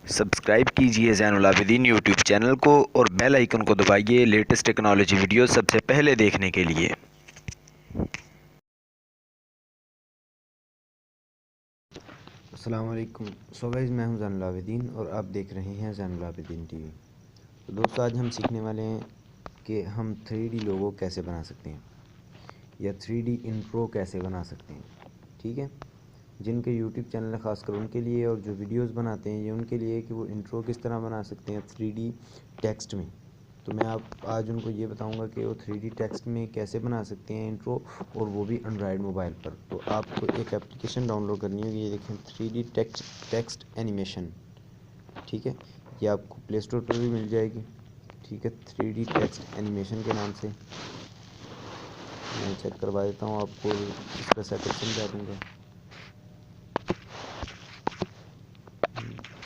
Subscribe कीजिए Zainul Abidin YouTube channel को और बेल आइकन को दबाइए लेटेस्ट टेक्नोलॉजी वीडियो सबसे पहले देखने के लिए। अस्सलाम वालेकुम। सो गाइस, मैं हूं ज़ैनुल आबिदीन और आप देख रहे हैं ज़ैनुल आबिदीन टीवी। तो दोस्तों, आज हम सीखने वाले हैं कि हम 3D लोगो कैसे बना सकते हैं या 3D इंट्रो कैसे बना सकते हैं। ठीक है, जिनके यूट्यूब चैनल है ख़ासकर उनके लिए, और जो वीडियोस बनाते हैं ये उनके लिए कि वो इंट्रो किस तरह बना सकते हैं 3D टेक्स्ट में। तो मैं आज उनको ये बताऊंगा कि वो 3D टेक्स्ट में कैसे बना सकते हैं इंट्रो, और वो भी एंड्रॉयड मोबाइल पर। तो आपको एक एप्लीकेशन डाउनलोड करनी होगी, ये देखें 3D टेक्स्ट एनिमेशन। ठीक है, ये आपको प्ले स्टोर पर भी मिल जाएगी। ठीक है, 3D टेक्स्ट एनिमेशन के नाम से मैं चेक करवा देता हूँ आपको, इसका सेटअप समझा दूँगा।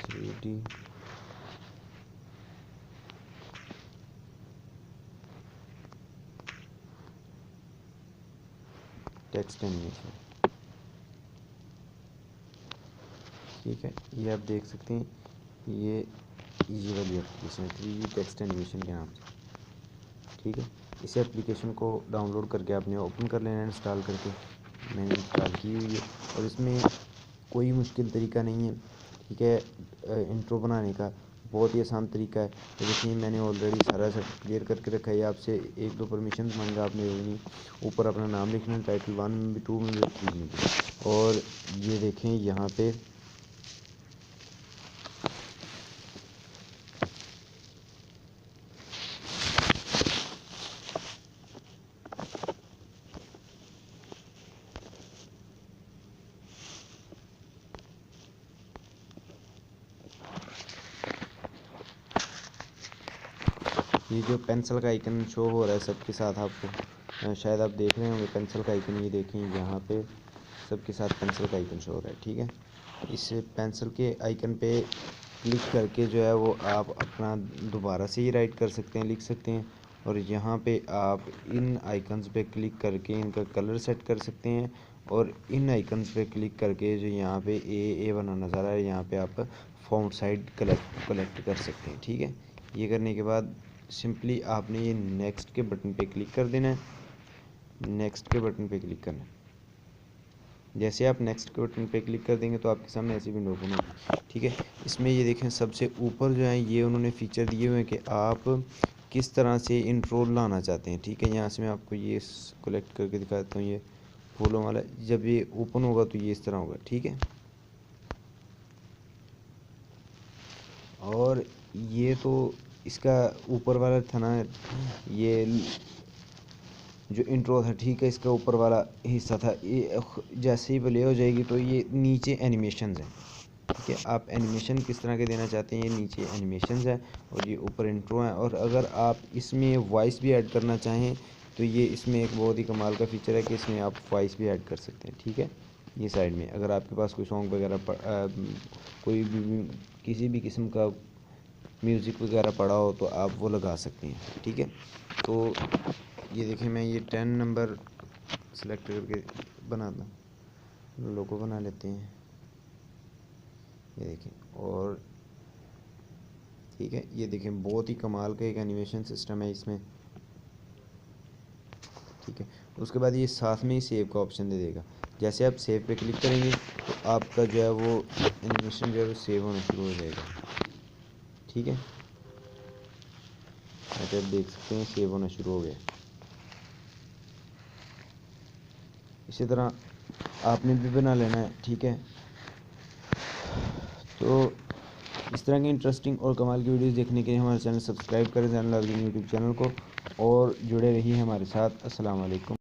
3D text animation. ठीक है, ये आप देख सकते हैं, ये वाली एप्लीकेशन है 3D टेक्स्ट एनिमेशन के नाम से। ठीक है, इस एप्लीकेशन को डाउनलोड करके आपने ओपन कर लेना है, इंस्टॉल करके। मैंने इंस्टॉल की हुई है और इसमें कोई मुश्किल तरीका नहीं है। ठीक है, इंट्रो बनाने का बहुत ही आसान तरीका है। तो देखिए, मैंने ऑलरेडी सारा सेट क्लियर करके रखा है। आपसे एक दो परमिशन मांगा, आपने देनी। ऊपर अपना नाम लिखना है, टाइटल 1 में भी, 2 में भी, 3 में भी। और ये देखें यहाँ पे ये जो पेंसिल का आइकन शो हो रहा है सबके साथ आपको, शायद आप देख रहे होंगे पेंसिल का आइकन। ये देखें, यहाँ पे सबके साथ पेंसिल का आइकन शो हो रहा है। ठीक है, इस पेंसिल के आइकन पे क्लिक करके जो है वो आप अपना दोबारा से ही राइट कर सकते हैं, लिख सकते हैं। और यहाँ पे आप इन आइकन्स पे क्लिक करके इनका कलर सेट कर सकते हैं। और इन आइकन्स पे क्लिक करके जो यहाँ पे ए बना नज़र आ रहा है, यहाँ पे आप फ़ॉन्ट साइज कलेक्ट कर सकते हैं। ठीक है, ये करने के बाद सिंपली आपने ये नेक्स्ट के बटन पे क्लिक कर देना है। नेक्स्ट के बटन पे क्लिक करना है। जैसे आप नेक्स्ट के बटन पे क्लिक कर देंगे तो आपके सामने ऐसी विंडो ओपन होगी। ठीक है, इसमें ये देखें सबसे ऊपर जो है ये उन्होंने फ़ीचर दिए हुए हैं कि आप किस तरह से इंट्रो लाना चाहते हैं। ठीक है, यहाँ से मैं आपको ये कलेक्ट करके दिखाता हूँ। ये फूलों वाला जब ये ओपन होगा तो ये इस तरह होगा। ठीक है, और ये तो इसका ऊपर वाला था ना, ये जो इंट्रो था। ठीक है, इसका ऊपर वाला हिस्सा था। ये जैसे ही प्ले हो जाएगी तो ये नीचे एनिमेशंस हैं। ठीक है, आप एनिमेशन किस तरह के देना चाहते हैं, ये नीचे एनिमेशंस है और ये ऊपर इंट्रो है। और अगर आप इसमें वॉइस भी ऐड करना चाहें तो ये इसमें एक बहुत ही कमाल का फीचर है कि इसमें आप वॉइस भी ऐड कर सकते हैं। ठीक है, ये साइड में अगर आपके पास कोई सॉन्ग वगैरह कोई भी किसी भी किस्म का म्यूज़िक वगैरह पड़ा हो तो आप वो लगा सकते हैं। ठीक है, तो ये देखें, मैं ये 10 नंबर सेलेक्ट करके बनाता हूँ, लोगो बना लेते हैं। ये देखें, और ठीक है, ये देखें बहुत ही कमाल का एक एनिमेशन सिस्टम है इसमें। ठीक है, उसके बाद ये साथ में ही सेव का ऑप्शन दे देगा। जैसे आप सेव पे क्लिक करेंगे तो आपका जो है वो एनिमेशन जो है वो सेव होना शुरू हो जाएगा। ठीक है, आप देख सकते हैं सेव होना शुरू हो गया। इसी तरह आपने भी बना लेना है। ठीक है, तो इस तरह की इंटरेस्टिंग और कमाल की वीडियोस देखने के लिए हमारे चैनल सब्सक्राइब करें, ज़ैनुल आबिदीन यूट्यूब चैनल को, और जुड़े रहिए हमारे साथ। अस्सलाम वालेकुम।